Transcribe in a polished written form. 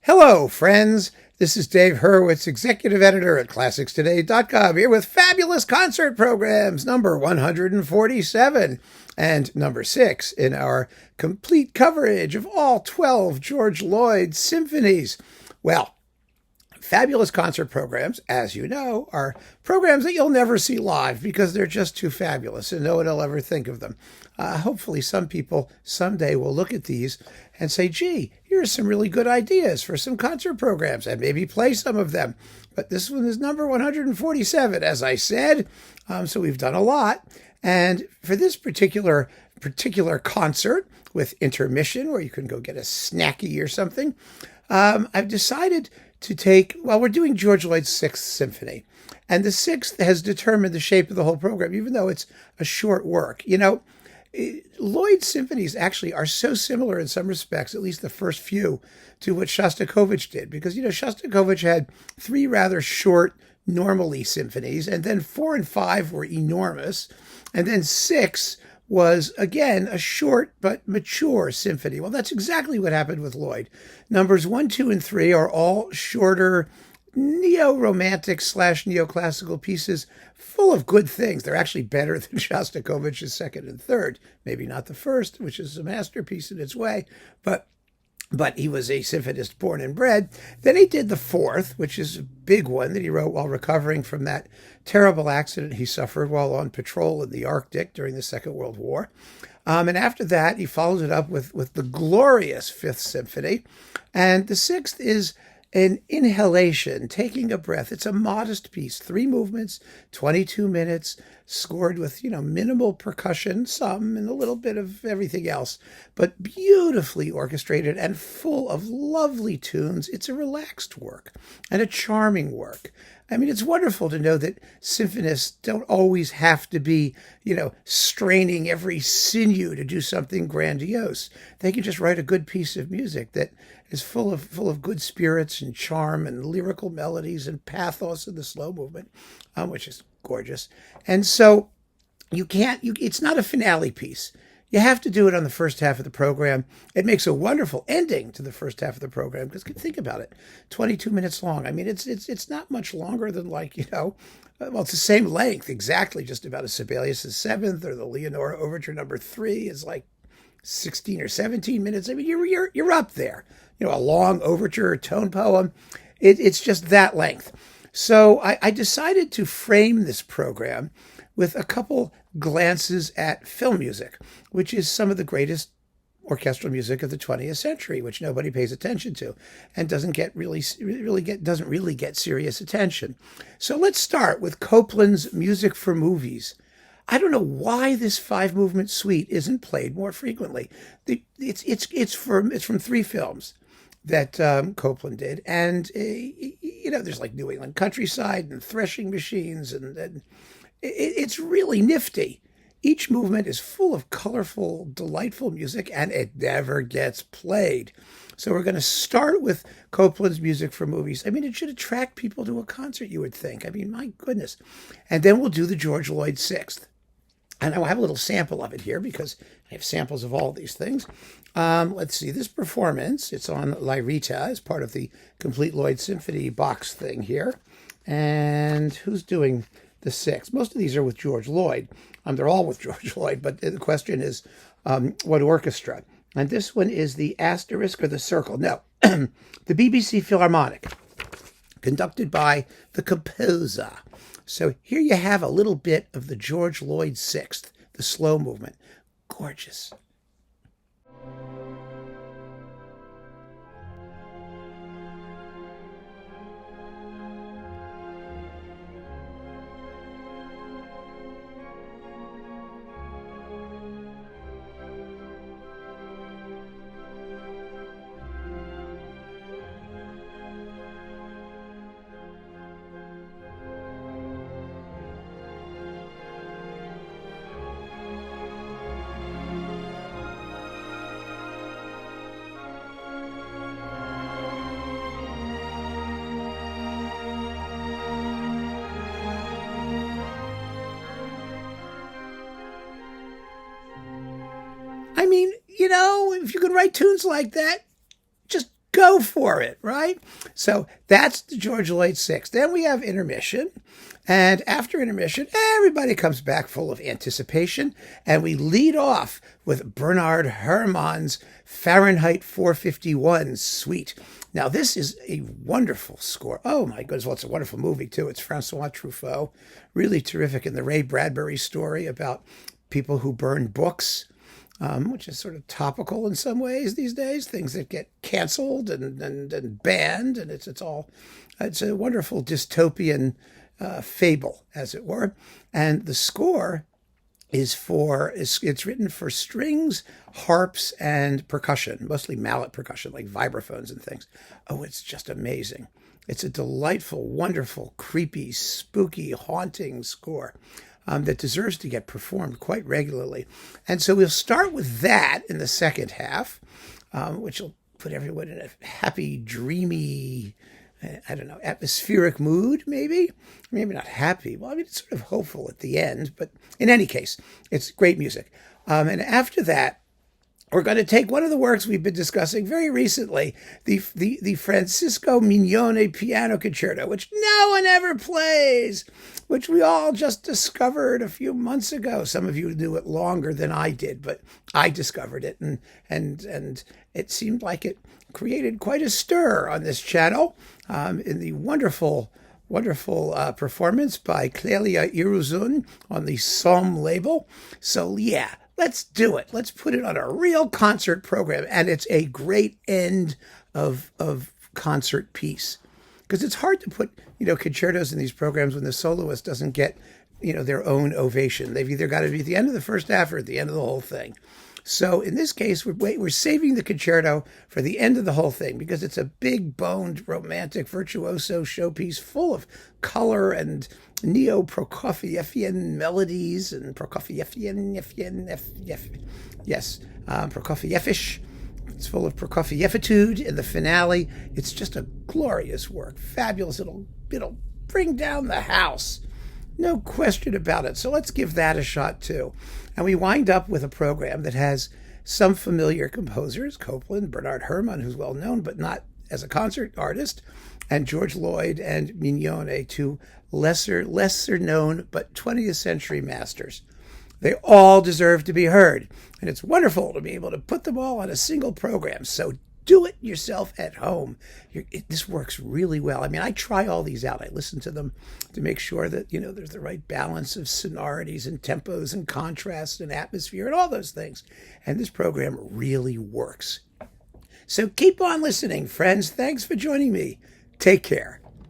Hello, friends. This is Dave Hurwitz, executive editor at ClassicsToday.com, here with fabulous concert programs, number 147 and number 6 in our complete coverage of all 12 George Lloyd symphonies. Well, fabulous concert programs, as you know, are programs that you'll never see live because they're just too fabulous and no one will ever think of them. Hopefully some people someday will look at these and say, gee, here's some really good ideas for some concert programs, and maybe play some of them. But this one is number 147, as I said, so we've done a lot. And for this particular concert with intermission, where you can go get a snacky or something, I've decided to take, well, we're doing George Lloyd's Sixth Symphony. And the Sixth has determined the shape of the whole program, even though it's a short work. You know, Lloyd's symphonies actually are so similar in some respects, at least the first few, to what Shostakovich did. Because, you know, Shostakovich had 3 rather short, normally symphonies, and then 4 and 5 were enormous, and then 6 was, again, a short but mature symphony. Well, that's exactly what happened with Lloyd. Numbers 1, 2, and 3 are all shorter, neo-romantic / neoclassical pieces full of good things. They're actually better than Shostakovich's second and third. Maybe not the first, which is a masterpiece in its way, but he was a symphonist born and bred. Then he did the fourth, which is a big one that he wrote while recovering from that terrible accident he suffered while on patrol in the Arctic during the Second World War. And after that, he followed it up with the glorious Fifth Symphony. And the sixth is an inhalation, taking a breath. It's a modest piece, 3 movements, 22 minutes, scored with, minimal percussion, some, and a little bit of everything else, but beautifully orchestrated and full of lovely tunes. It's a relaxed work and a charming work. I mean, it's wonderful to know that symphonists don't always have to be, straining every sinew to do something grandiose. They can just write a good piece of music that is full of good spirits and charm and lyrical melodies and pathos in the slow movement, which is gorgeous. And so it's not a finale piece. You have to do it on the first half of the program. It makes a wonderful ending to the first half of the program, because think about it, 22 minutes long. I mean, it's not much longer than well, it's the same length exactly, just about as Sibelius' Seventh, or the Leonora Overture number 3 is like 16 or 17 minutes. I mean, you're up there. A long overture or tone poem. It's just that length. So I decided to frame this program with a couple glances at film music, which is some of the greatest orchestral music of the 20th century, which nobody pays attention to and doesn't really get serious attention. So let's start with Copland's Music for Movies. I don't know why this 5-movement suite isn't played more frequently. It's from 3 films that Copland did, and there's like New England Countryside and Threshing Machines, and it's really nifty. Each movement is full of colorful, delightful music, and it never gets played. So we're going to start with Copland's Music for Movies. I mean, it should attract people to a concert, you would think. I mean, my goodness. And then we'll do the George Lloyd Sixth. And I'll have a little sample of it here, because I have samples of all these things. Let's see, this performance, it's on Lyrita as part of the Complete Lloyd Symphony box thing here. And who's doing the 6th? Most of these are with George Lloyd. They're all with George Lloyd, but the question is, what orchestra? And this one is the Asterisk or the Circle? No, the BBC Philharmonic, conducted by the composer. So here you have a little bit of the George Lloyd Sixth, the slow movement. Gorgeous. I mean, if you can write tunes like that, just go for it, right? So that's the George Lloyd 6. Then we have intermission. And after intermission, everybody comes back full of anticipation. And we lead off with Bernard Herrmann's Fahrenheit 451 suite. Now, this is a wonderful score. Oh, my goodness. Well, it's a wonderful movie, too. It's Francois Truffaut. Really terrific. And the Ray Bradbury story about people who burn books, which is sort of topical in some ways these days. Things that get canceled and banned. And it's a wonderful dystopian fable, as it were. And the score it's written for strings, harps, and percussion, mostly mallet percussion, like vibraphones and things. Oh, it's just amazing. It's a delightful, wonderful, creepy, spooky, haunting score that deserves to get performed quite regularly. And so we'll start with that in the second half, which will put everyone in a happy, dreamy, I don't know, atmospheric mood, maybe not happy. Well, I mean, it's sort of hopeful at the end, but in any case, it's great music. And after that, we're going to take one of the works we've been discussing very recently, the Francisco Mignone Piano Concerto, which no one ever plays, which we all just discovered a few months ago. Some of you knew it longer than I did, but I discovered it, and it seemed like it created quite a stir on this channel in the wonderful performance by Clelia Iruzun on the Somme label. So yeah, let's do it. Let's put it on a real concert program, and it's a great end of concert piece, because it's hard to put concertos in these programs when the soloist doesn't get their own ovation. They've either got to be at the end of the first half or at the end of the whole thing. So in this case, we're saving the concerto for the end of the whole thing, because it's a big-boned, romantic, virtuoso showpiece full of color and neo-Prokofievian melodies and Prokofievish. It's full of Prokofievitude in the finale. It's just a glorious work, fabulous. It'll bring down the house. No question about it. So let's give that a shot, too. And we wind up with a program that has some familiar composers, Copland, Bernard Herrmann, who's well known, but not as a concert artist, and George Lloyd and Mignone, two lesser known, but 20th century masters. They all deserve to be heard. And it's wonderful to be able to put them all on a single program. So do it yourself at home. This works really well. I mean, I try all these out. I listen to them to make sure that, there's the right balance of sonorities and tempos and contrast and atmosphere and all those things. And this program really works. So keep on listening, friends. Thanks for joining me. Take care.